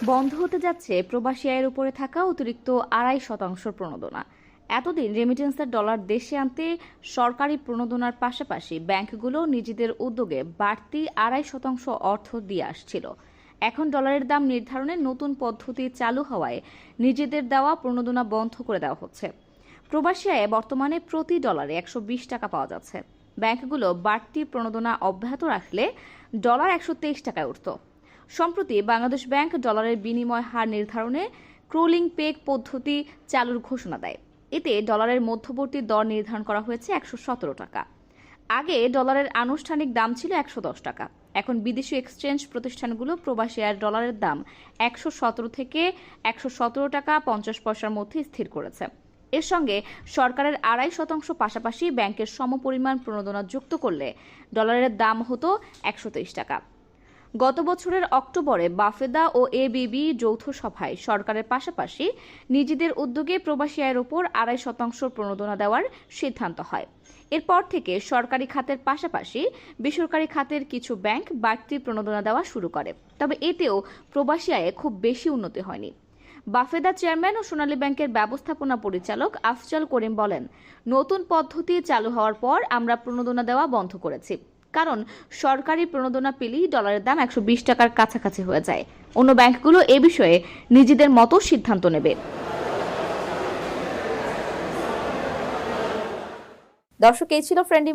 বন্ধ হতে যাচ্ছে প্রবাসী আয়ের উপরে থাকা অতিরিক্ত ২.৫% প্রণোদনা। এতদিন রেমিটেন্সের ডলার দেশে আনতে সরকারি প্রণোদনার পাশাপাশি ব্যাংকগুলো নিজেদের উদ্যোগে বাড়তি ২.৫% অর্থ দিয়ে আসছিল। এখন ডলারের দাম নির্ধারণে নতুন পদ্ধতি চালু হওয়ায় নিজেদের দেওয়া প্রণোদনা বন্ধ করে দেওয়া হচ্ছে। প্রবাসী আয়ে বর্তমানে প্রতি ডলারে ১২০ টাকা পাওয়া যাচ্ছে। ব্যাংকগুলো বাড়তি প্রণোদনা অব্যাহত রাখলে ডলার ১২৩ টাকায় উঠত। সম্প্রতি বাংলাদেশ ব্যাংক ডলারের বিনিময় হার নির্ধারণে ক্রোলিং পেগ পদ্ধতি চালুর ঘোষণা দেয়। এতে ডলারের মধ্যবর্তী দর নির্ধারণ করা হয়েছে ১১৭ টাকা। আগে ডলারের আনুষ্ঠানিক দাম ছিল ১১০ টাকা। এখন বিদেশি এক্সচেঞ্জ প্রতিষ্ঠানগুলো প্রবাসী আর ডলারের দাম ১১৭ থেকে ১১৭ টাকা ৫০ পয়সার মধ্যে স্থির করেছে। এর সঙ্গে সরকারের ২.৫% পাশাপাশি ব্যাংকের সমপরিমাণ প্রণোদনা যুক্ত করলে ডলারের দাম হতো ১২৩ টাকা। গত বছরের অক্টোবরে বাফেদা ও এবিবি যৌথ সভায় সরকারের পাশাপাশি নিজেদের উদ্যোগে প্রবাসী আয়ের উপর ২.৫% প্রণোদনা দেওয়ার সিদ্ধান্ত হয়। এরপর থেকে সরকারি খাতের পাশাপাশি বেসরকারি খাতের কিছু ব্যাংক বাড়তি প্রণোদনা দেওয়া শুরু করে। তবে এতেও প্রবাসী আয়ে খুব বেশি উন্নতি হয়নি। বাফেদা চেয়ারম্যান ও সোনালী ব্যাংকের ব্যবস্থাপনা পরিচালক আফজাল করিম বলেন, নতুন পদ্ধতি চালু হওয়ার পর আমরা প্রণোদনা দেওয়া বন্ধ করেছি। কারণ সরকারি প্রণোদনা পেলেই ডলারের দাম ১২০ টাকার কাছাকাছি হয়ে যায়। অন্য ব্যাংকগুলো এ বিষয়ে নিজেদের মতো সিদ্ধান্ত নেবে। দর্শক, এই ছিল ফ্রেন্ডলি।